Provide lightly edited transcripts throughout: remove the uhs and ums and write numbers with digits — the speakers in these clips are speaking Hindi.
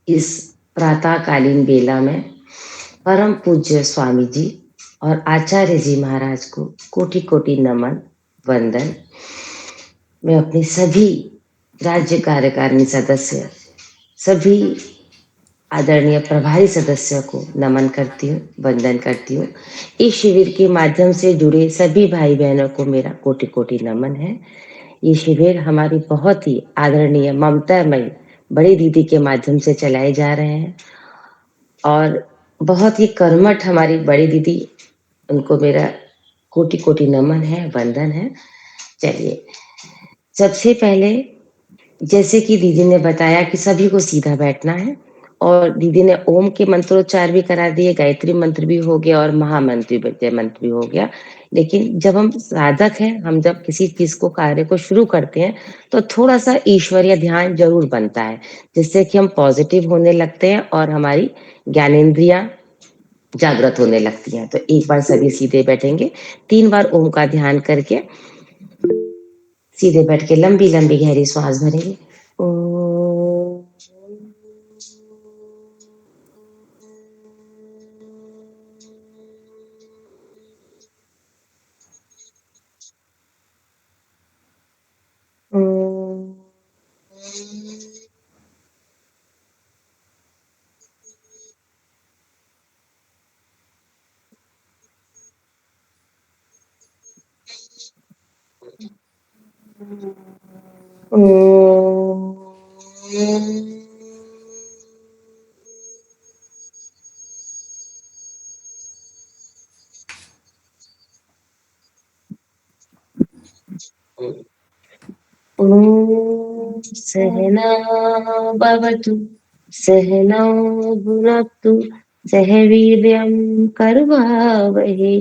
इस प्रातःकालीन बेला में परम पूज्य स्वामी जी और आचार्य जी महाराज को कोटि कोटि नमन वंदन। मैं अपने सभी राज्य कार्यकारिणी सदस्य, सभी आदरणीय प्रभारी सदस्यों को नमन करती हूँ, वंदन करती हूँ। इस शिविर के माध्यम से जुड़े सभी भाई बहनों को मेरा कोटि कोटि नमन है। ये शिविर हमारी बहुत ही आदरणीय ममतामयी बड़ी दीदी के माध्यम से चलाए जा रहे हैं और बहुत ही कर्मठ हमारी बड़ी दीदी, उनको मेरा कोटि कोटि नमन है, वंदन है। चलिए, सबसे पहले जैसे कि दीदी ने बताया कि सभी को सीधा बैठना है और दीदी ने ओम के मंत्रोच्चार भी करा दिए, गायत्री मंत्र भी हो गया और महामंत्र मंत्र भी हो गया। लेकिन जब हम साधक हैं, हम जब किसी चीज को कार्य को शुरू करते हैं तो थोड़ा सा ईश्वरीय ध्यान जरूर बनता है, जिससे कि हम पॉजिटिव होने लगते हैं और हमारी ज्ञानेंद्रियां जागृत होने लगती हैं। तो एक बार सभी सीधे बैठेंगे, 3 बार ओम का ध्यान करके सीधे बैठ के लंबी लंबी गहरी श्वास भरेंगे। ओम। ओम सहना भवतु सहनौ भुनक्तु सह वीर्यं कर्वावहै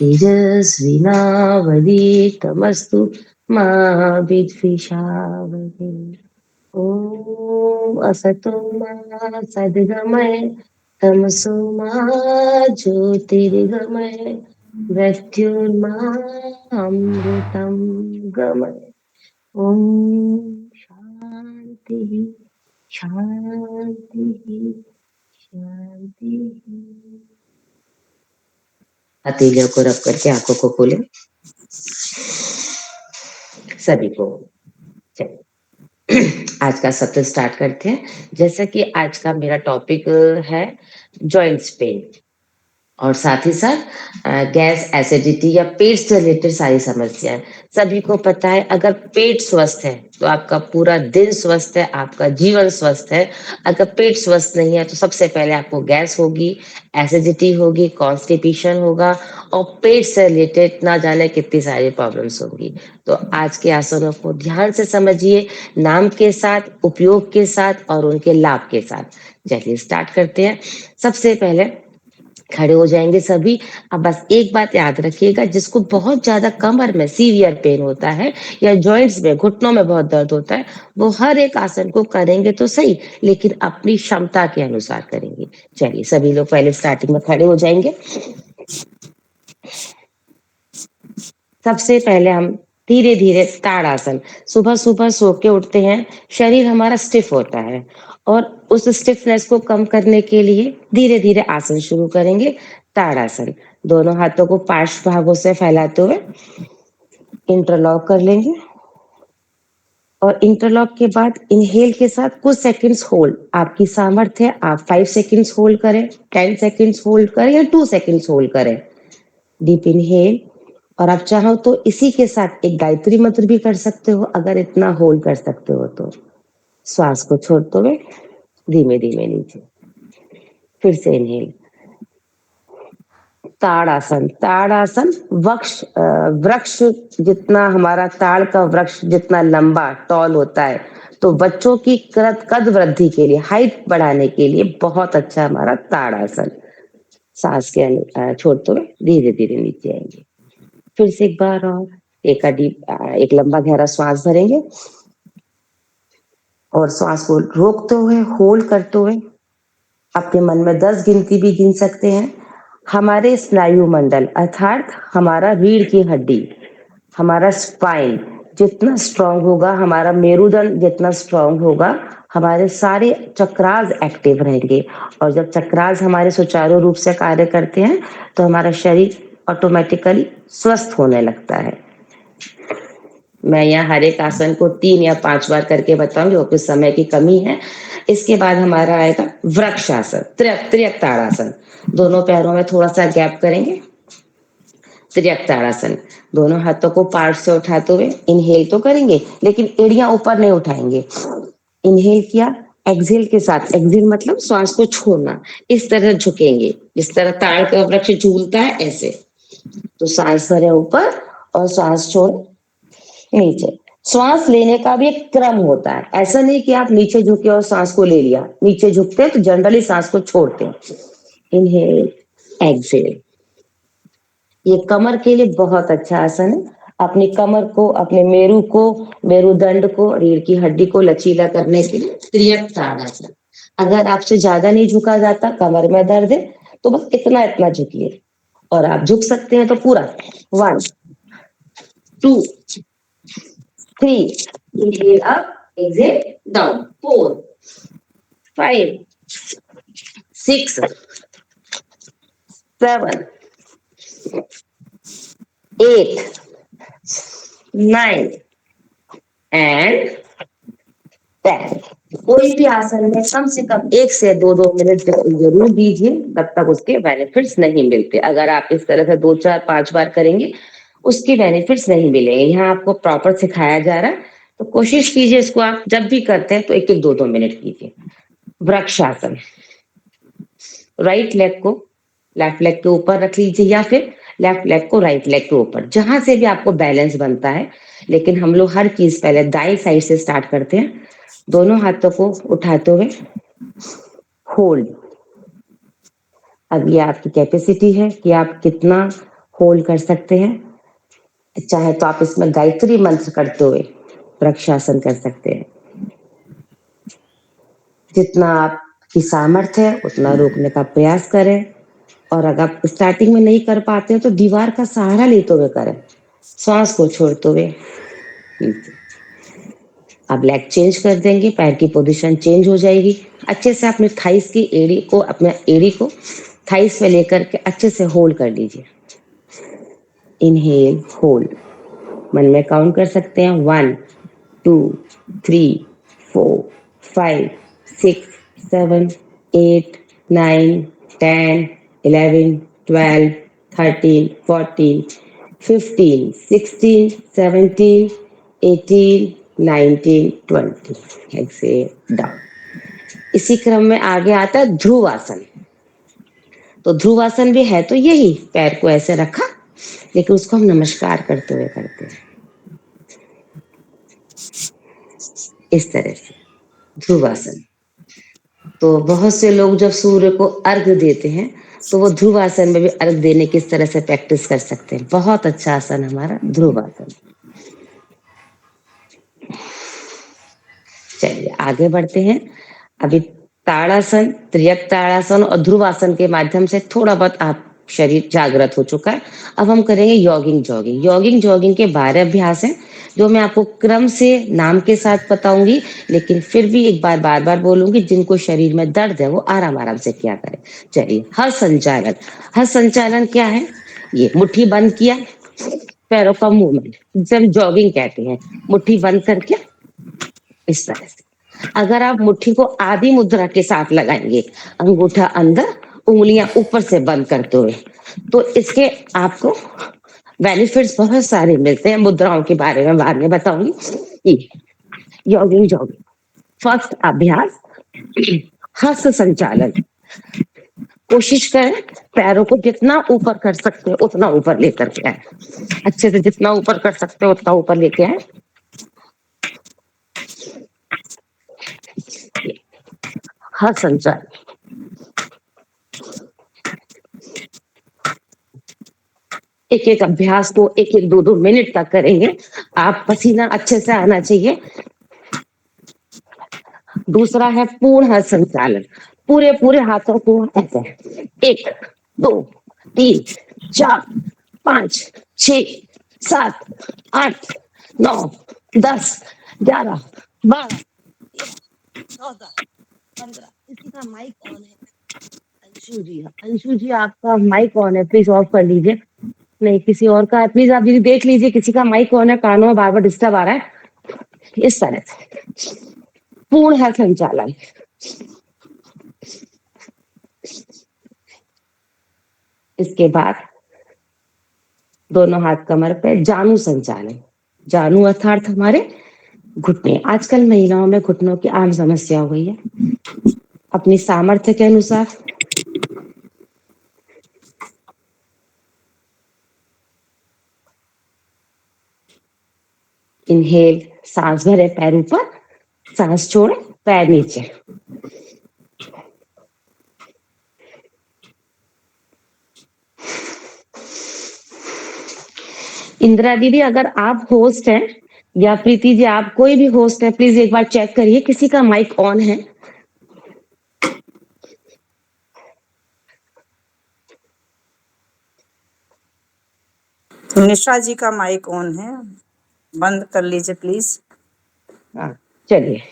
तेजस्विनावधीतमस्तु मा विद्विषावहै। ओम असतो मा सद्गमय तमसो मा ज्योतिर्गमय मृत्युर्मा अमृतं गमय। ओम शांति शांति शांति। हथेलियों को रख करके आंखों को खोलें सभी को। आज का सत्र स्टार्ट करते हैं। जैसा कि आज का मेरा टॉपिक है जॉइंट्स पेन और साथ ही साथ गैस, एसिडिटी या पेट से रिलेटेड सारी समस्याएं। सभी को पता है, अगर पेट स्वस्थ है तो आपका पूरा दिन स्वस्थ है, आपका जीवन स्वस्थ है। अगर पेट स्वस्थ नहीं है तो सबसे पहले आपको गैस होगी, एसिडिटी होगी, कॉन्स्टिपेशन होगा और पेट से रिलेटेड ना जाने कितनी सारी प्रॉब्लम्स होंगी। तो आज के आसनों को ध्यान से समझिए, नाम के साथ, उपयोग के साथ और उनके लाभ के साथ। चलिए स्टार्ट करते हैं। सबसे पहले खड़े हो जाएंगे सभी। अब बस एक बात याद रखिएगा, जिसको बहुत ज्यादा कमर में सीवियर पेन होता है या जॉइंट्स में, घुटनों में बहुत दर्द होता है, वो हर एक आसन को करेंगे तो सही, लेकिन अपनी क्षमता के अनुसार करेंगे। चलिए सभी लोग पहले स्टार्टिंग में खड़े हो जाएंगे। सबसे पहले हम धीरे धीरे ताड़ासन। सुबह सुबह सो के उठते हैं, शरीर हमारा स्टिफ होता है और उस स्टिफनेस को कम करने के लिए धीरे धीरे आसन शुरू करेंगे। ताड़ासन, दोनों हाथों को पार्श्व भागों से फैलाते हुए इंटरलॉक कर लेंगे और इंटरलॉक के बाद इनहेल के साथ कुछ सेकंड्स होल्ड। आपकी सामर्थ्य है, आप 5 सेकंड्स होल्ड करें, 10 सेकंड्स होल्ड करें या 2 सेकंड्स होल्ड करें। डीप इनहेल, और आप चाहो तो इसी के साथ एक गायत्री मंत्र भी कर सकते हो, अगर इतना होल्ड कर सकते हो तो। श्वास को छोड़ते हुए धीमे धीमे नीचे, फिर से इनहेल। ताड़ासन, ताड़ासन वृक्ष जितना, हमारा ताड़ का वृक्ष जितना लंबा टॉल होता है, तो बच्चों की कद वृद्धि के लिए, हाइट बढ़ाने के लिए बहुत अच्छा हमारा ताड़ासन। सांस के छोड़ते हुए धीरे धीरे नीचे आएंगे। फिर से एक बार और एक लंबा गहरा श्वास भरेंगे और श्वास को रोकते हुए, होल्ड करते हुए अपने मन में 10 गिनती भी गिन सकते हैं। हमारे स्नायु मंडल अर्थात हमारा रीढ़ की हड्डी, हमारा स्पाइन, जितना स्ट्रांग होगा हमारा मेरुदंड, जितना स्ट्रांग होगा हमारे सारे चक्रास एक्टिव रहेंगे। और जब चक्रास हमारे सुचारू रूप से कार्य करते हैं तो हमारा शरीर ऑटोमेटिकली स्वस्थ होने लगता है। मैं यहाँ हर एक आसन को 3 या 5 बार करके बताऊंगी, और कुछ समय की कमी है। इसके बाद हमारा आएगा वृक्षासन, त्रियक ताड़ासन। दोनों पैरों में थोड़ा सा गैप करेंगे। त्रियक ताड़ासन, दोनों हाथों को पार्ट से उठाते हुए इनहेल तो करेंगे, लेकिन एड़ियां ऊपर नहीं उठाएंगे। इनहेल किया, एक्सहेल के साथ, एक्सहेल मतलब श्वास को छोड़ना, इस तरह झुकेंगे जिस तरह ताड़ का वृक्ष झूलता है ऐसे। तो सांस भरे ऊपर और श्वास छोड़ नीचे। श्वास लेने का भी एक क्रम होता है, ऐसा नहीं कि आप नीचे झुके और सांस को ले लिया। नीचे झुकते हैं तो जनरली सांस को छोड़ते हैं। Inhale, exhale. ये कमर के लिए बहुत अच्छा आसन है। अपनी कमर को, अपने मेरु को, मेरुदंड को, रीढ़ की हड्डी को लचीला करने के लिए त्रियक ताड़ासन। अगर आपसे ज्यादा नहीं झुका जाता, कमर में दर्द है, तो बस इतना इतना झुकिए। और आप झुक सकते हैं तो पूरा 1 2 3, inhale up, exhale down, 4 5 6 7 8 9 and 10। कोई भी आसन में कम से कम 1 से 2 मिनट जरूर दीजिए, तब तक उसके बेनिफिट्स नहीं मिलते। अगर आप इस तरह से 2 4 5 बार करेंगे, उसके बेनिफिट्स नहीं मिलेंगे। यहाँ आपको प्रॉपर सिखाया जा रहा है, तो कोशिश कीजिए इसको आप जब भी करते हैं तो 1 1 2 2 मिनट कीजिए। वृक्षासन, राइट लेग को लेफ्ट लेग के ऊपर रख लीजिए, या फिर लेफ्ट लेग को राइट लेग के ऊपर, जहां से भी आपको बैलेंस बनता है। लेकिन हम लोग हर चीज पहले दाएं साइड से स्टार्ट करते हैं। दोनों हाथों को उठाते हुए होल्ड। अब ये आपकी कैपेसिटी है कि आप कितना होल्ड कर सकते हैं। चाहे तो आप इसमें गायत्री मंत्र करते हुए वृक्षासन कर सकते हैं। जितना आपकी सामर्थ्य है उतना रोकने का प्रयास करें। और अगर आप स्टार्टिंग में नहीं कर पाते हो तो दीवार का सहारा लेते हुए करें, श्वास को छोड़ते हुए। आप लेग चेंज कर देंगे, पैर की पोजीशन चेंज हो जाएगी। अच्छे से अपने थाइस की एड़ी को, अपने एड़ी को थाइस पे लेकर के अच्छे से होल्ड कर लीजिए। Inhale, hold. मन में काउंट कर सकते हैं 1 2 3 4 5 6 7 8 9 10 11 12 13 14 15 16 17 18 19 20। Exhale down. इसी क्रम में आगे आता है ध्रुव आसन। तो ध्रुव आसन भी है तो यही, पैर को ऐसे रखा, लेकिन उसको हम नमस्कार करते हुए करते हैं इस तरह से, ध्रुव आसन। तो बहुत से लोग जब सूर्य को अर्घ देते हैं तो वो ध्रुव आसन में भी अर्घ देने की इस तरह से प्रैक्टिस कर सकते हैं। बहुत अच्छा आसन हमारा ध्रुव आसन। चलिए आगे बढ़ते हैं। अभी ताड़ासन, त्रियक ताड़ासन और ध्रुव आसन के माध्यम से थोड़ा बहुत आप शरीर जागृत हो चुका है। अब हम करेंगे यॉगिंग जॉगिंग। यॉगिंग जॉगिंग के 12 अभ्यास हैं जो मैं आपको क्रम से नाम के साथ बताऊंगी, लेकिन फिर भी एक बार बार बार बोलूंगी, जिनको शरीर में दर्द है वो आराम आराम से किया करें। चलिए, हर संचालन। हर संचालन क्या है? ये मुट्ठी बंद किया, पैरों का मूवमेंट, जिसे हम जॉगिंग कहते हैं। मुट्ठी बंद करके इस तरह से, अगर आप मुट्ठी को आदि मुद्रा के साथ लगाएंगे, अंगूठा अंदर, उंगलियां ऊपर से बंद करते हुए, तो इसके आपको बेनिफिट्स बहुत सारे मिलते हैं। मुद्राओं के बारे में बाद में बताऊंगी। यॉगिंग जॉगिंग। फर्स्ट अभ्यास, हस्त संचालन। कोशिश करें पैरों को जितना ऊपर कर सकते हैं उतना ऊपर लेकर के आए, अच्छे से जितना ऊपर कर सकते हैं उतना ऊपर लेके आए। हर संचालन एक एक अभ्यास को 1 1 2 2 मिनट तक करेंगे। आप पसीना अच्छे से आना चाहिए। दूसरा है पूर्ण हस्त संचालन। पूरे पूरे हाथों को ऐसे 1 2 3 4 5 6 7 8 9 10, 11, 12, 14, 15। किसी का माइक ऑन है? अंशु जी, अंशु जी आपका माइक ऑन है, प्लीज ऑफ कर लीजिए। नहीं, किसी और का है, प्लीज आप दीदी देख लीजिए, किसी का माइक ऑन है, कानों में बार बार डिस्टर्ब आ रहा है। इस तरह से पूर्ण है संचालन। इसके बाद दोनों हाथ कमर पे, जानु संचालन। जानु अर्थात हमारे घुटने। आजकल महिलाओं में घुटनों की आम समस्या हो गई है। अपनी सामर्थ्य के अनुसार इनहेल, सांस भरे पैर ऊपर, सांस छोड़े पैर नीचे। इंदिरा दीदी अगर आप होस्ट हैं, या प्रीति जी आप कोई भी होस्ट है, प्लीज एक बार चेक करिए किसी का माइक ऑन है। निशा जी का माइक ऑन है, बंद कर लीजिए प्लीज। हाँ, चलिए।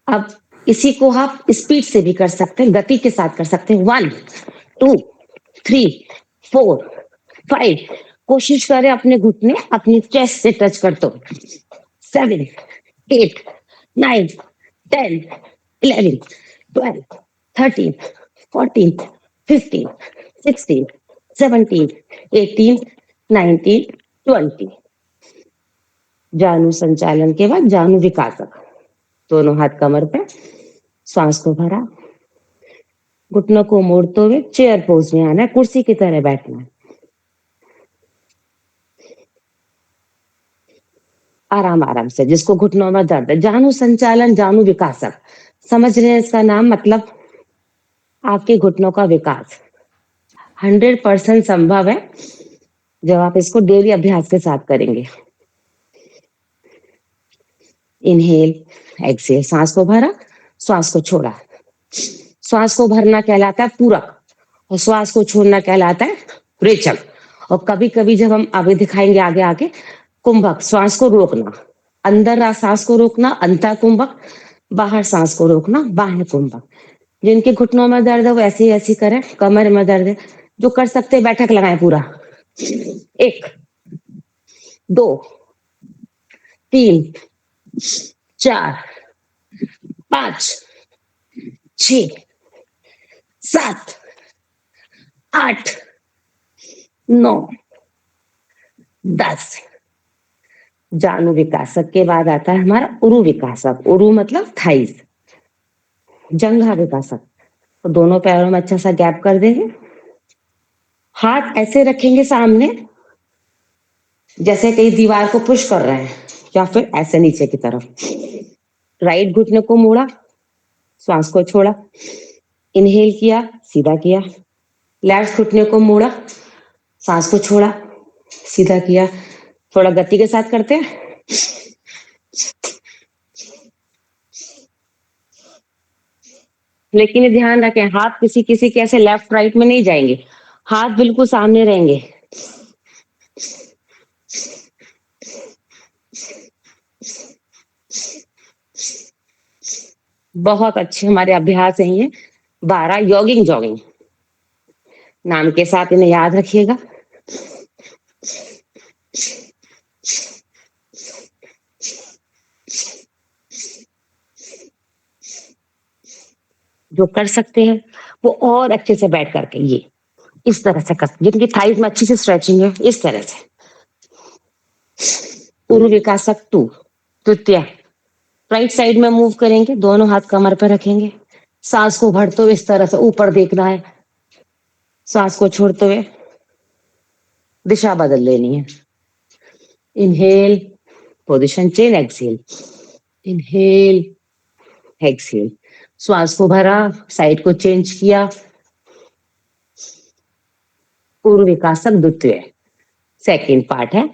अब इसी को आप स्पीड से भी कर सकते हैं, गति के साथ कर सकते हैं। 1, 2, 3, 4, 5। कोशिश करें अपने घुटने अपनी चेस्ट से टच कर दो। 7, 8, 9, 10, 11, 12, 13, 14, 15, 16, 17, 18, 19, 20। जानु संचालन के बाद जानु विकासक। दोनों हाथ कमर पे, श्वास को भरा, घुटनों को मोड़ते हुए चेयर पोज में आना है, कुर्सी की तरह बैठना है। आराम आराम से, जिसको घुटनों में दर्द है। जानु संचालन, जानु विकासक, समझ रहे हैं इसका नाम? मतलब आपके घुटनों का विकास 100% संभव है जब आप इसको डेली अभ्यास के साथ करेंगे। इनहेल, एक्सेल, सांस को भरा, श्वास को छोड़ा। श्वास को भरना कहलाता है पूरक, और श्वास को छोड़ना कहलाता है रेचक। और कभी कभी जब हम अभी दिखाएंगे आगे आगे, कुंभक, श्वास को रोकना, अंदर सांस को रोकना अंतर कुंभक, बाहर सांस को रोकना बाह्य कुंभक। जिनके घुटनों में दर्द है वो ऐसे ही ऐसी करें। कमर में दर्द है जो कर सकते हैं, बैठक लगाएं पूरा। 1, 2, 3, 4, 5, 6, 7, 8, 9, 10। जानु विकासक के बाद आता है हमारा उरु विकासक। उरु मतलब थाइस, जंघा विकासक। तो दोनों पैरों में अच्छा सा गैप कर देंगे, हाथ ऐसे रखेंगे सामने जैसे कहीं दीवार को पुश कर रहे हैं, या फिर ऐसे नीचे की तरफ। राइट घुटने को मोड़ा, श्वास को छोड़ा, इनहेल किया, सीधा किया। लेफ्ट घुटने को मोड़ा, सांस को छोड़ा, सीधा किया। थोड़ा गति के साथ करते हैं। लेकिन ये ध्यान रखें, हाथ किसी किसी के ऐसे लेफ्ट राइट में नहीं जाएंगे, हाथ बिल्कुल सामने रहेंगे। बहुत अच्छे हमारे अभ्यास है ये 12 यॉगिंग जॉगिंग नाम के साथ, इन्हें याद रखिएगा। जो कर सकते हैं वो और अच्छे से बैठ करके ये इस तरह से कर, जिनकी थाइज में अच्छी से स्ट्रेचिंग है, इस तरह से। पूर्व विकासक 2, तृतीय। राइट साइड में मूव करेंगे, दोनों हाथ कमर पर रखेंगे, सांस को भरते हुए इस तरह से ऊपर देखना है, सांस को छोड़ते हुए दिशा बदल लेनी है। Inhale, position change, exhale, inhale, exhale. श्वास को भरा, साइड को चेंज किया। पूर्व विकासक द्वितीय, सेकेंड पार्ट है।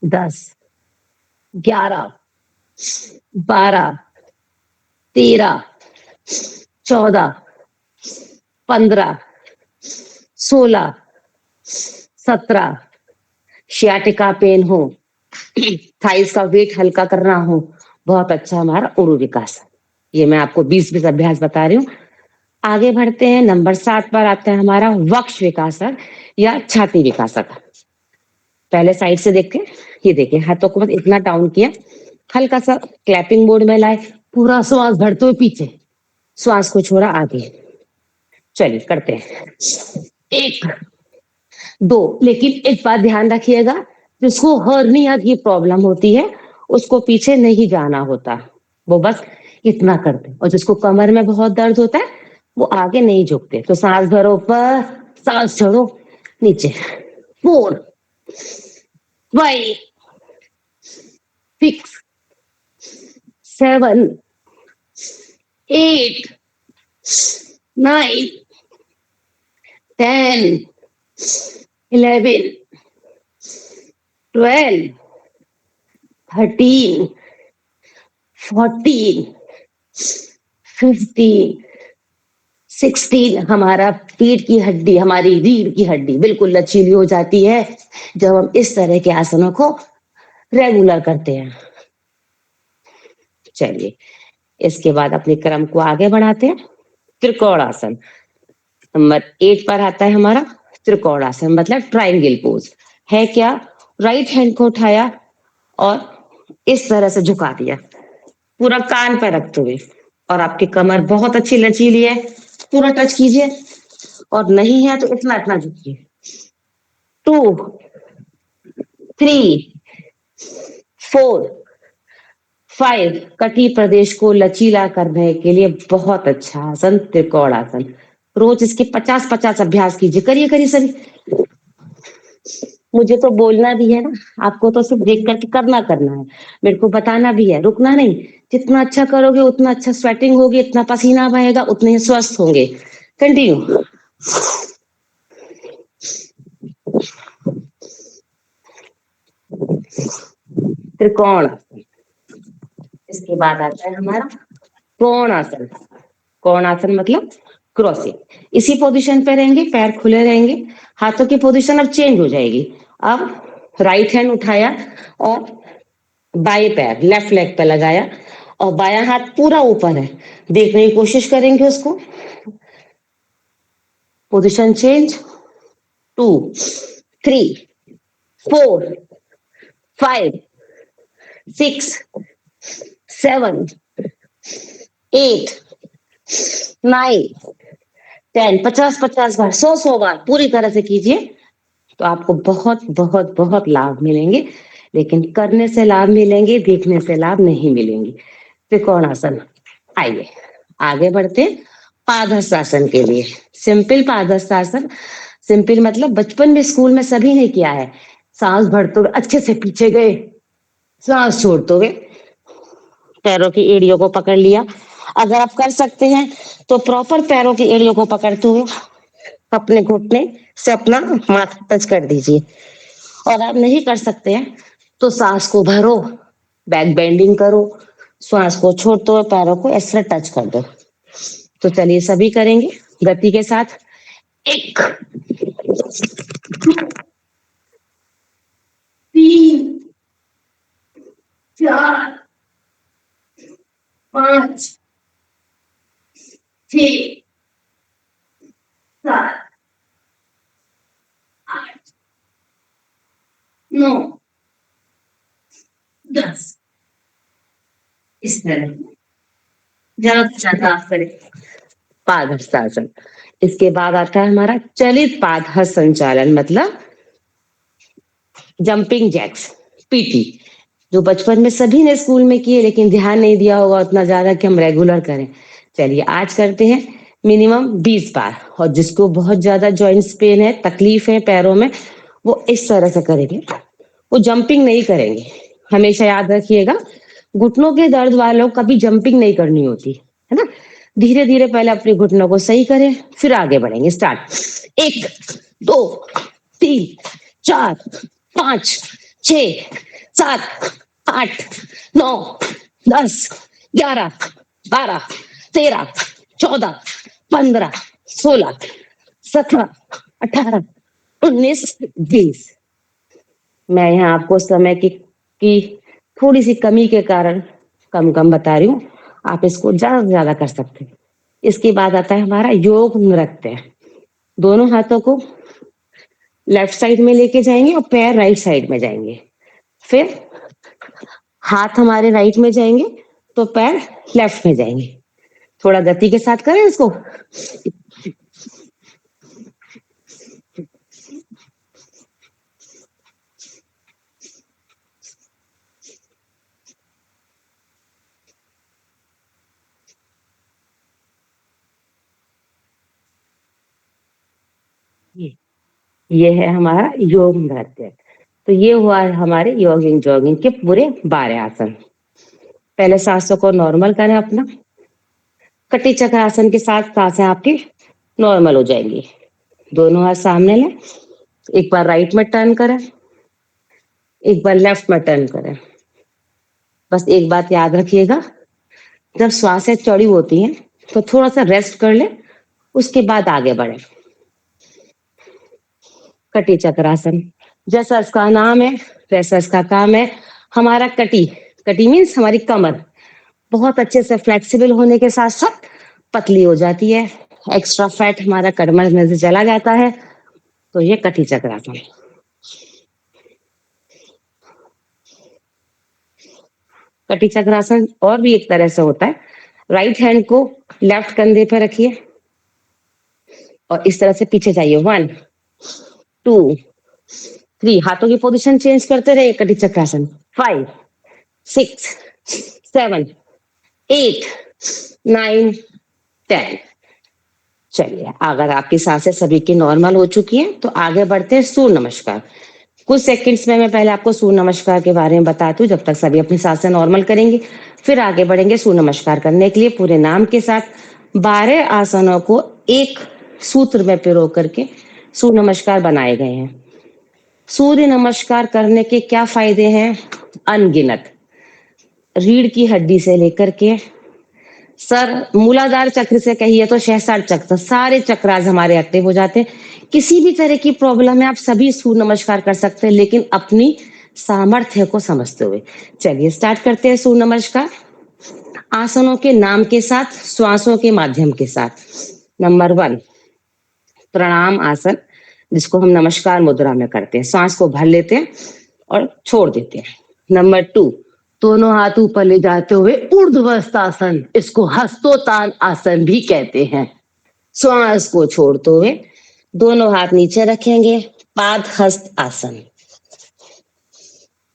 दस, 11, 12, 13, 14, 15, 16, 17, शियाटिका पेन हो, थाइस का वेट हल्का करना हो, बहुत अच्छा हमारा उरु विकासन। ये मैं आपको 20-20 अभ्यास बता रही हूँ। आगे बढ़ते हैं, नंबर 7 पर आता है हमारा वक्ष विकासक या छाती विकासक। पहले साइड से देखते हैं, ये देखिए हाथों को बस इतना डाउन किया, हल्का सा क्लैपिंग मोड में लाए, पूरा श्वास भरते हुए पीछे, श्वास को छोड़ा आगे। चलिए करते हैं, 1, 2, लेकिन एक बात ध्यान रखिएगा, जिसको हर्निया की प्रॉब्लम होती है उसको पीछे नहीं जाना होता, वो बस इतना करते हैं। और जिसको कमर में बहुत दर्द होता है वो आगे नहीं झुकते। तो सांस भरो ऊपर, सांस छोड़ो नीचे। 4, 5, 6, 7, 8, 9, 10, 11, 12, 13, 14, 15, 16। हमारा पीठ की हड्डी, हमारी रीढ़ की हड्डी बिल्कुल लचीली हो जाती है जब हम इस तरह के आसनों को रेगुलर करते हैं। चलिए, इसके बाद अपने क्रम को आगे बढ़ाते हैं। त्रिकोणासन नंबर 8 पर आता है हमारा त्रिकोणासन, मतलब ट्राइंगल पोज। है क्या, राइट हैंड को उठाया और इस तरह से झुका दिया, पूरा कान पर रखते हुए, और आपकी कमर बहुत अच्छी लचीली है, पूरा टच कीजिए, और नहीं है तो इतना इतना झुकिए। 2, 3, 4, 5। कटी प्रदेश को लचीला करने के लिए बहुत अच्छा आसन त्रिकोणासन। रोज इसके 50-50 अभ्यास कीजिए, करिए करिए सभी। मुझे तो बोलना भी है ना, आपको तो सिर्फ देख करके करना है, मेरे को बताना भी है, रुकना नहीं। जितना अच्छा करोगे उतना अच्छा स्वेटिंग होगी, इतना पसीना बहेगा, उतने ही स्वस्थ होंगे। कंटिन्यू। त्रिकोण, इसके बाद आता है हमारा कोणासन। कोणासन मतलब क्रॉसिंग। इसी पोजीशन पे रहेंगे, पैर खुले रहेंगे, हाथों की पोजीशन अब चेंज हो जाएगी। अब राइट हैंड उठाया और बाएं पैर लेफ्ट लेग पे लगाया, और बायां हाथ पूरा ऊपर है, देखने की कोशिश करेंगे उसको। Position change. 2, 3, 4, 5, 6, 7, 8, 9, 10। 50-50 बार, 100-100 बार पूरी तरह से कीजिए, तो आपको बहुत बहुत बहुत लाभ मिलेंगे। लेकिन करने से लाभ मिलेंगे, देखने से लाभ नहीं मिलेंगे। त्रिकोणासन। आइए आगे बढ़ते हैं पादहस्तासन के लिए। सिंपल पादहस्तासन, सिंपल मतलब बचपन में स्कूल में सभी ने किया है। सांस भरते हुए अच्छे से पीछे गए, सांस छोड़ते हुए पैरों की एड़ियों को पकड़ लिया। अगर आप कर सकते हैं तो प्रॉपर पैरों की एड़ियों को पकड़ते हुए अपने घुटने से अपना माथा टच कर दीजिए। और आप नहीं कर सकते हैं तो सांस को भरो, बैक बेंडिंग करो, श्वास को छोड़ते हुए पैरों को ऐसे टच कर दो। तो चलिए सभी करेंगे गति के साथ। 1, 3, 4, 5, 6, 7, 8, 9, 10। इस तरह ज्यादा से ज्यादा आप करें पादहस्तासन। इसके बाद आता है हमारा चलित पादहस्त संचालन, मतलब जंपिंग जैक्स, पीटी, जो बचपन में सभी ने स्कूल में किए लेकिन ध्यान नहीं दिया होगा उतना ज्यादा कि हम रेगुलर करें। चलिए आज करते हैं मिनिमम 20 बार। और जिसको बहुत ज्यादा जॉइंट्स पेन है, तकलीफ है पैरों में, वो इस तरह से करेंगे, वो जंपिंग नहीं करेंगे। हमेशा याद रखिएगा, घुटनों के दर्द वालों को कभी जंपिंग नहीं करनी होती है ना। धीरे धीरे पहले अपने घुटनों को सही करें, फिर आगे बढ़ेंगे। स्टार्ट। 1, 2, 3, 4, 5, 6, 7, 8, 9, 10, 11, 12, 13, 14, 15, 16, 17, 18, 19, 20। मैं यहाँ आपको समय की थोड़ी सी कमी के कारण कम कम बता रही हूँ। आप इसको ज्यादा से ज्यादा कर सकते हैं। इसके बाद आता है हमारा योग नृत्य। दोनों हाथों को लेफ्ट साइड में लेके जाएंगे और पैर राइट साइड में जाएंगे। फिर हाथ हमारे राइट में जाएंगे तो पैर लेफ्ट में जाएंगे। थोड़ा गति के साथ करें इसको। ये ये है हमारा योग नृत्य। तो ये हुआ हमारे योगिंग जॉगिंग के पूरे 12 आसन। पहले सांसों को नॉर्मल करें अपना। कटी चक्रासन के साथ सांसें आपकी नॉर्मल हो जाएंगी। दोनों हाथ सामने लें। एक बार राइट में टर्न करें, एक बार लेफ्ट में टर्न करें। बस एक बात याद रखिएगा, जब श्वासें चढ़ी होती हैं तो थोड़ा सा रेस्ट कर ले, उसके बाद आगे बढ़े। कटी चक्रासन जैसा इसका नाम है वैसा इसका काम है। हमारा कटी कटी मीन्स हमारी कमर बहुत अच्छे से फ्लेक्सिबल होने के साथ साथ पतली हो जाती है। एक्स्ट्रा फैट हमारा कमर में से चला जाता है। तो ये कटी चक्रासन। कटी चक्रासन और भी एक तरह से होता है। राइट हैंड को लेफ्ट कंधे पे रखिए और इस तरह से पीछे जाइए। 1, 2, 3। हाथों की पोजीशन चेंज करते रहिए। कटी चक्रासन। 5, 6, 7, 8, 9, 10। चलिए, अगर आपकी सांसें सभी की नॉर्मल हो चुकी हैं तो आगे बढ़ते हैं सूर्य नमस्कार। कुछ सेकंड्स में मैं पहले आपको सूर्य नमस्कार के बारे में बताती हूँ, जब तक सभी अपनी सांसें नॉर्मल करेंगे। फिर आगे बढ़ेंगे सूर्य नमस्कार करने के लिए। पूरे नाम के साथ 12 आसनों को एक सूत्र में पिरो करके सूर्य नमस्कार बनाए गए हैं। सूर्य नमस्कार करने के क्या फायदे हैं? अनगिनत। रीढ़ की हड्डी से लेकर के सर मूलाधार चक्र से कहिए तो सहस्त्र चक्र, सारे चक्र आज हमारे एक्टिव हो जाते हैं। किसी भी तरह की प्रॉब्लम है आप सभी सूर्य नमस्कार कर सकते हैं, लेकिन अपनी सामर्थ्य को समझते हुए। चलिए स्टार्ट करते हैं सूर्य नमस्कार। आसनों के नाम के साथ, श्वासों के माध्यम के साथ। नंबर 1 प्रणाम आसन, जिसको हम नमस्कार मुद्रा में करते हैं। सांस को भर लेते हैं और छोड़ देते हैं। नंबर 2 दोनों हाथ ऊपर ले जाते हुए ऊर्ध्वस्थासन, इसको हस्तोत्तान आसन भी कहते हैं। श्वास को छोड़ते हुए दोनों हाथ नीचे रखेंगे, पाद हस्त आसन।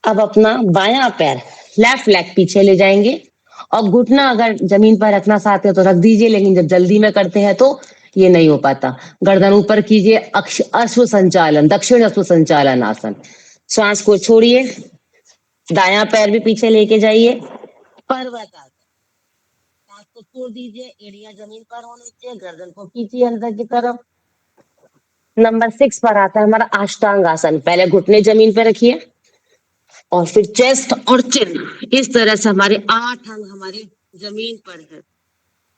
अब अपना बायां पैर लेफ्ट लेग पीछे ले जाएंगे और घुटना अगर जमीन पर रखना चाहते हो तो रख दीजिए, लेकिन जब जल्दी में करते हैं तो ये नहीं हो पाता। गर्दन ऊपर कीजिए, अश्व संचालन, दक्षिण अश्व संचालन आसन। श्वास को छोड़िए, दायां पैर भी पीछे लेके जाइए, पर्वत आसन। सांस को छोड़ दीजिए, एड़ियां जमीन पर होनी चाहिए, गर्दन को खींचिए अंदर की तरफ। नंबर 6 पर आता है हमारा अष्टांग आसन। पहले घुटने जमीन पे रखिए और फिर चेस्ट और चिन, इस तरह से हमारे 8 अंग हमारे जमीन पर है।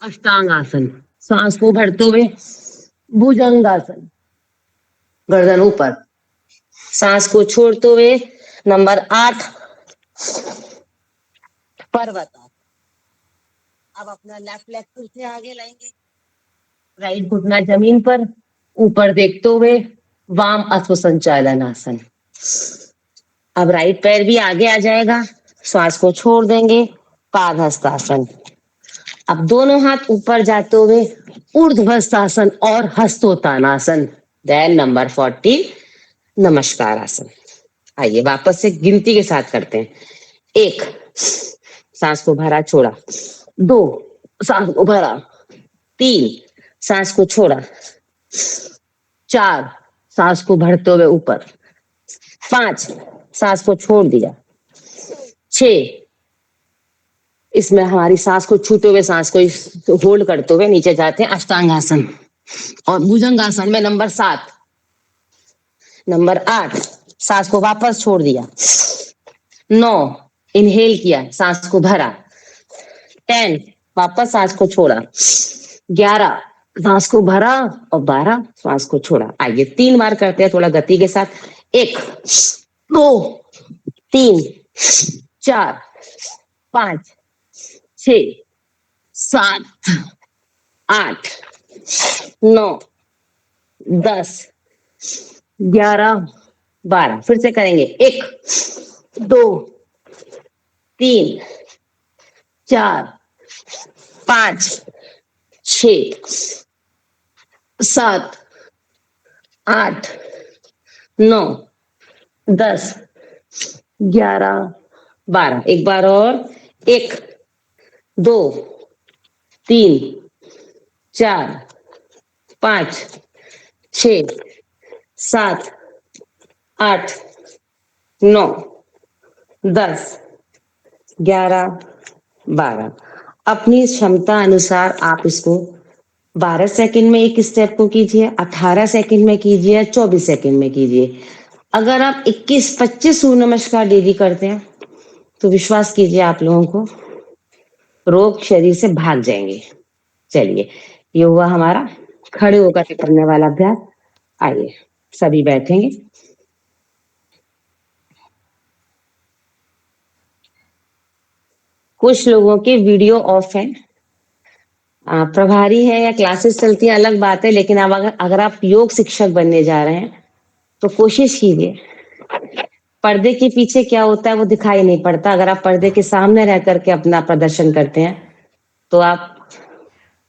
अष्टांग आसन। सांस को भरते हुए भुजंग आसन, गर्दन ऊपर। सांस को छोड़ते हुए नंबर 8 पर्वत आसन। अब अपना लेफ्ट लेग फिर से आगे लाएंगे, राइट घुटना जमीन पर, ऊपर देखते हुए वाम अश्व संचालन आसन। अब राइट पैर भी आगे आ जाएगा, श्वास को छोड़ देंगे, पादहस्तासन। अब दोनों हाथ ऊपर जाते हुए ऊर्ध्वस्थासन और हस्तोत्तानासन। देन नंबर 40 नमस्कार आसन। आइए वापस से गिनती के साथ करते हैं। 1 सांस को भरा छोड़ा, 2 सांस को भरा, 3 सांस को छोड़ा, 4 सांस को भरते हुए ऊपर, 5 सांस को छोड़ दिया, 6 इसमें हमारी सांस को छूते हुए, सांस को होल्ड करते हुए नीचे जाते हैं अष्टांग आसन। और भुजंग आसन में नंबर 7, नंबर 8 सांस को वापस छोड़ दिया, 9 इनहेल किया, सांस को भरा, 10 वापस सांस को छोड़ा, 11 सांस को भरा और 12 सांस को छोड़ा। आइए 3 बार करते हैं थोड़ा गति के साथ। 1 2 3 4 5 6 7 8 9 10 11 12। फिर से करेंगे। 1 2 3 4 5 6 7 8 9 10 11 12। एक बार और। 1 2 3 4 5 6 7 8 9 10 11 12। अपनी क्षमता अनुसार आप इसको 12 सेकंड में एक स्टेप को कीजिए, 18 सेकंड में कीजिए, 24 सेकंड में कीजिए। अगर आप 21-25 सूर्य नमस्कार डेली करते हैं तो विश्वास कीजिए आप लोगों को रोग शरीर से भाग जाएंगे। चलिए, ये हुआ हमारा खड़े होकर के करने वाला अभ्यास। आइए सभी बैठेंगे। कुछ लोगों के वीडियो ऑफ है, प्रभारी है या क्लासेस चलती है अलग बात है, लेकिन अब अगर आप योग शिक्षक बनने जा रहे हैं तो कोशिश कीजिए। पर्दे के पीछे क्या होता है वो दिखाई नहीं पड़ता। अगर आप पर्दे के सामने रह करके अपना प्रदर्शन करते हैं तो आप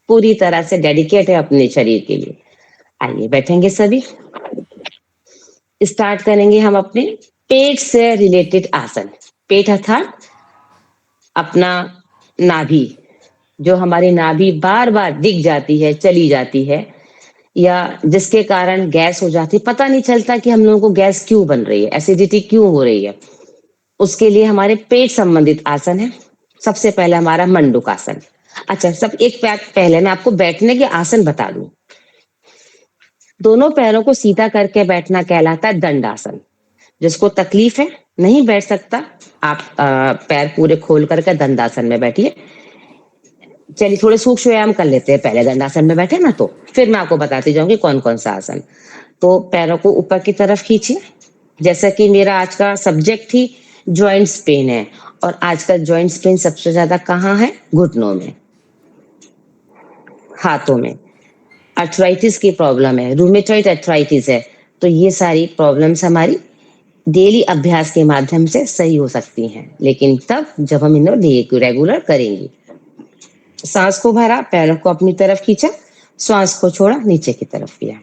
पूरी तरह से डेडिकेट है अपने शरीर के लिए। आइए बैठेंगे सभी। स्टार्ट करेंगे हम अपने पेट से रिलेटेड आसन। पेट अर्थात अपना नाभि, जो हमारी नाभि बार बार दिख जाती है, चली जाती है, या जिसके कारण गैस हो जाती है। पता नहीं चलता कि हम लोगों को गैस क्यों बन रही है, एसिडिटी क्यों हो रही है। उसके लिए हमारे पेट संबंधित आसन है। सबसे पहले हमारा मंडूक आसन। अच्छा, सब एक पहले मैं आपको बैठने के आसन बता दूं। दोनों पैरों को सीधा करके बैठना कहलाता है दंडासन। जिसको तकलीफ है, नहीं बैठ सकता, आप पैर पूरे खोल करके दंडासन में बैठिए। चलिए थोड़े सूक्ष्म व्यायाम कर लेते हैं पहले। दंडासन में बैठे ना तो फिर मैं आपको बताती जाऊंगी कौन कौन सा आसन। तो पैरों को ऊपर की तरफ खींचिए। जैसा कि मेरा आज का सब्जेक्ट ही जॉइंट्स पेन है, और आज का जॉइंट्स पेन सबसे ज्यादा कहाँ है? घुटनों में, हाथों में। अर्थराइटिस की प्रॉब्लम है, रूमेटॉइड अर्थराइटिस है। तो ये सारी प्रॉब्लम्स हमारी डेली अभ्यास के माध्यम से सही हो सकती हैं, लेकिन तब जब हम इन्हें रेगुलर करेंगे। सांस को भरा, पैरों को अपनी तरफ खींचा, श्वास को छोड़ा, नीचे की तरफ किया।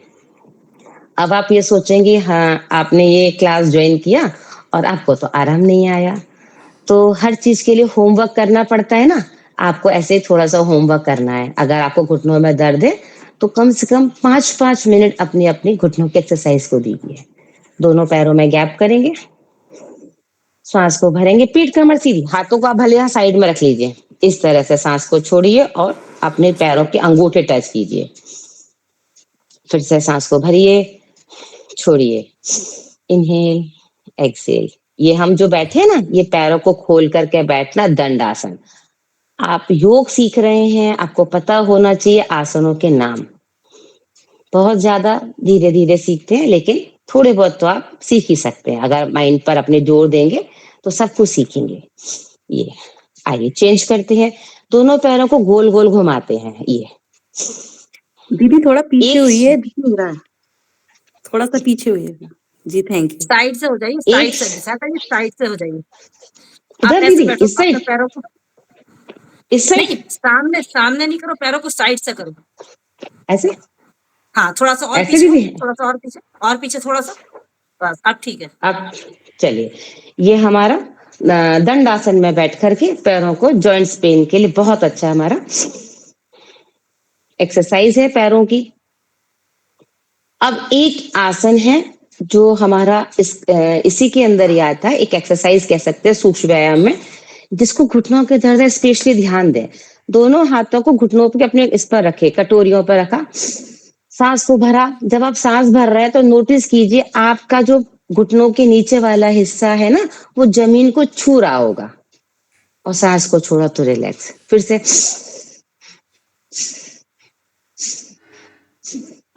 अब आप ये सोचेंगे, हाँ आपने ये क्लास ज्वाइन किया और आपको तो आराम नहीं आया। तो हर चीज के लिए होमवर्क करना पड़ता है ना। आपको ऐसे ही थोड़ा सा होमवर्क करना है। अगर आपको घुटनों में दर्द है तो कम से कम 5-5 मिनट अपनी अपनी घुटनों की एक्सरसाइज को दीजिए। दोनों पैरों में गैप करेंगे, सांस को भरेंगे, पीठ कमर सीधी, हाथों को आप भले यहाँ साइड में रख लीजिए। इस तरह से सांस को छोड़िए और अपने पैरों के अंगूठे टच कीजिए। फिर से सांस को भरिए, छोड़िए, इनहेल एक्सेल। ये हम जो बैठे हैं ना, ये पैरों को खोल करके बैठना दंडासन। आप योग सीख रहे हैं, आपको पता होना चाहिए आसनों के नाम। बहुत ज्यादा धीरे धीरे सीखते हैं, लेकिन थोड़े बहुत तो आप सीख ही सकते हैं। अगर माइंड पर अपने जोर देंगे तो सब कुछ सीखेंगे। ये आइए चेंज करते हैं। दोनों पैरों को गोल गोल घुमाते हैं। ये दीदी थोड़ा पीछे एक हुई है, दिख नहीं रहा है। थोड़ा सा पीछे हुई है जी, थैंक यू। साइड से हो जाइए, साइड से एक दिखा जाइए, साइड से हो जाइए। आप इधर ऐसे दीदी, बैठो, इस साइड, अपने पैरों को इस साइड, नहीं, सामने सामने नहीं करो, पैरों को साइड से करो। ऐसे, हाँ, थोड़ा सा और ऐसे पीछे हो, दीदी। थोड़ा सा और पीछे थोड़ा सा। बस अब ठीक है। अब चलिए, ये हमारा दंडासन में बैठ करके पैरों को जॉइंट्स पेन के लिए बहुत अच्छा हमारा एक्सरसाइज है पैरों की। अब एक आसन है जो हमारा इसी के अंदर ही आता है, एक एक्सरसाइज कह सकते हैं सूक्ष्म व्यायाम में, जिसको घुटनों के दर्द है स्पेशली ध्यान दें। दोनों हाथों को घुटनों पे अपने इस पर रखे, कटोरियों पर रखा, सांस को भरा। जब आप सांस भर रहे हैं तो नोटिस कीजिए आपका जो घुटनों के नीचे वाला हिस्सा है ना, वो जमीन को छू रहा होगा। और सांस को छोड़ा तो रिलैक्स। फिर से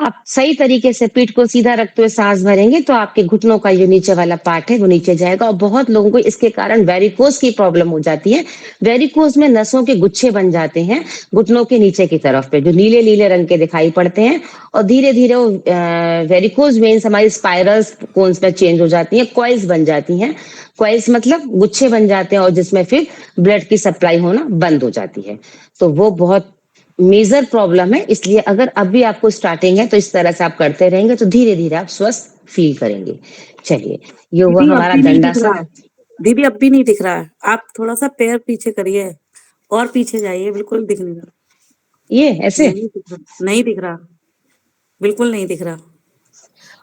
आप सही तरीके से पीठ को सीधा रखते हुए सांस भरेंगे तो आपके घुटनों का जो नीचे वाला पार्ट है वो नीचे जाएगा। और बहुत लोगों को इसके कारण वेरिकोज की प्रॉब्लम हो जाती है। वेरिकोज में नसों के गुच्छे बन जाते हैं घुटनों के नीचे की तरफ पे, जो नीले नीले रंग के दिखाई पड़ते हैं। और धीरे धीरे वो वेरिकोज वेन्स हमारी स्पाइरल्स कोन्स में चेंज हो जाती हैं, कॉइल्स बन जाती हैं। कॉइल्स मतलब गुच्छे बन जाते हैं और जिसमें फिर ब्लड की सप्लाई होना बंद हो जाती है। तो वो बहुत मेजर प्रॉब्लम है। इसलिए अगर अभी आपको स्टार्टिंग है तो इस तरह से आप करते रहेंगे तो धीरे धीरे आप स्वस्थ फील करेंगे। चलिए, ये हुआ दीदी अब हमारा भी नहीं दिख दंडासन। रहा है। दीदी अब भी नहीं दिख रहा है, आप थोड़ा सा पैर पीछे करिए और पीछे जाइए, बिल्कुल दिख नहीं रहा। ये ऐसे नहीं दिख रहा, नहीं दिख रहा, बिल्कुल नहीं दिख रहा।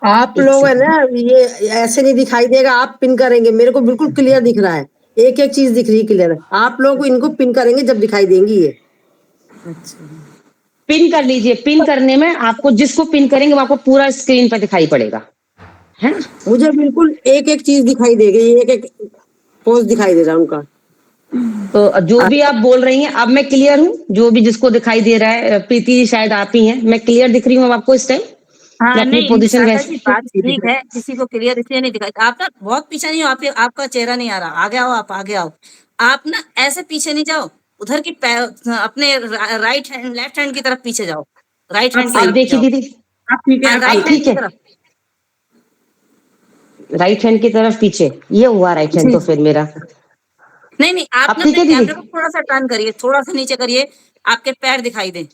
आप एक लोग है सेकंड। ना, ये ऐसे नहीं दिखाई देगा, आप पिन करेंगे, मेरे को बिल्कुल क्लियर दिख रहा है, एक एक चीज दिख रही है क्लियर। आप लोगों को इनको पिन करेंगे जब दिखाई देंगी ये। अच्छा, पिन कर लीजिए। पिन करने में आपको जिसको पिन करेंगे वो आपको पूरा स्क्रीन पर दिखाई पड़ेगा, है ना? मुझे बिल्कुल एक एक चीज दिखाई दे गई, एक एक पोज दिखाई दे रहा है उनका। तो जो भी आप बोल रही हैं अब मैं क्लियर हूँ। जो भी जिसको दिखाई दे रहा है, प्रीति जी शायद आप ही हैं, मैं क्लियर दिख रही हूँ अब आपको इस टाइम? मैं हाँ अपनी नहीं पोजीशन शारदा वैसे जी, बात ठीक है, किसी को क्लियर इसलिए नहीं दिखाई। आप ना बहुत पीछे नहीं हो, आपके आपका चेहरा नहीं आ रहा, आगे आओ, आप आगे आओ। आप ना ऐसे पीछे नहीं जाओ, उधर की अपने राइट हैंड लेफ्ट हैंड की तरफ पीछे जाओ, राइट हैंड की आप तरफ देखिए जाओ। दीदी, आप ठीक है, अब राइट हैंड ठीक की है। तरफ। राइट हैंड की तरफ पीछे ये हुआ राइट हैंड जी तो फिर मेरा। नहीं नहीं, आप अब ना ठीक अपने है दीदी? कैमरे को थोड़ा सा टर्न करिए, थोड़ा सा नीचे करिए, आपके पैर दिखाई दें।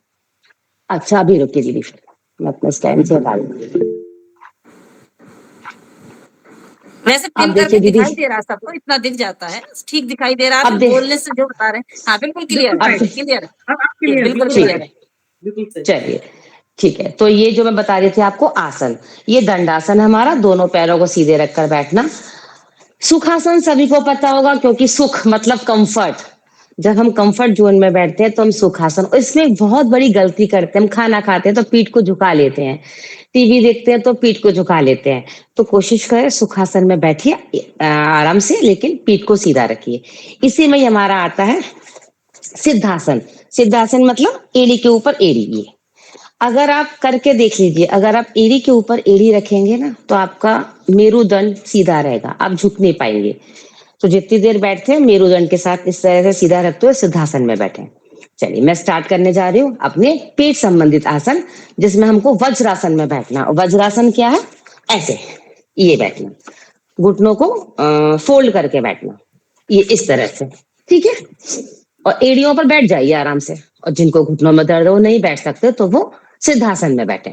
अच्छा अभी रुकिए दीदी, फिर मैं अपना स्टैंड से हटा लूँ। वैसे अब पिन देखिए करके दीदी, दिखाई दे रहा है सबको, इतना दिख जाता है, ठीक दिखाई दे रहा है, अब फिर दे बोलने से जो बता रहे हैं, हाँ बिल्कुल क्लियर है, अब क्लियर है, अब आप ये क्लियर, बिल्कुल ठीक क्लियर है। है। चलिए ठीक है, तो ये जो मैं बता रही थी आपको आसन, ये दंडासन हमारा, दोनों पैरों को सीधे रखकर बैठना। सुखासन सभी को पता होगा क्योंकि सुख मतलब कंफर्ट। जब हम कंफर्ट जोन में बैठते हैं तो हम सुखासन, और इसमें एक बहुत बड़ी गलती करते हैं, हम खाना खाते हैं तो पीठ को झुका लेते हैं, टीवी देखते हैं तो पीठ को झुका लेते हैं। तो कोशिश करें सुखासन में बैठिए आराम से, लेकिन पीठ को सीधा रखिए। इसी में ही हमारा आता है सिद्धासन। सिद्धासन मतलब एड़ी के ऊपर एड़ी। ये अगर आप करके देख लीजिए, अगर आप एड़ी के ऊपर एड़ी रखेंगे ना तो आपका मेरुदंड सीधा रहेगा, आप झुक नहीं पाएंगे। तो जितनी देर बैठते हैं मेरुदंड के साथ इस तरह से सीधा रखते हुए सिद्धासन में बैठे। चलिए मैं स्टार्ट करने जा रही हूँ अपने पेट संबंधित आसन, जिसमें हमको वज्रासन में बैठना। और वज्रासन क्या है? ऐसे ये बैठना, घुटनों को फोल्ड करके बैठना, ये इस तरह से। ठीक है, और एड़ियों पर बैठ जाइए आराम से। और जिनको घुटनों में दर्द है वो नहीं बैठ सकते तो वो सिद्धासन में बैठे।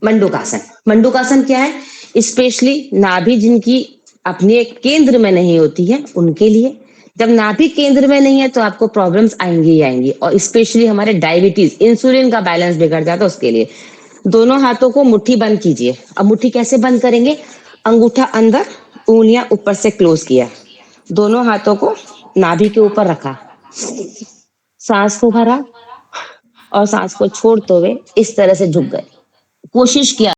मंडूकासन। मंडूकासन क्या है? स्पेशली नाभि जिनकी अपने केंद्र में नहीं होती है उनके लिए। जब नाभि केंद्र में नहीं है तो आपको प्रॉब्लम्स आएंगी ही आएंगी, और स्पेशली हमारे डायबिटीज, इंसुलिन का बैलेंस बिगड़ जाता है, उसके लिए। दोनों हाथों को मुट्ठी बंद कीजिए। अब मुट्ठी कैसे बंद करेंगे? अंगूठा अंदर, उंगलियां ऊपर से क्लोज किया, दोनों हाथों को नाभि के ऊपर रखा, सांस को भरा और सांस को छोड़ते हुए इस तरह से झुक गए। कोशिश किया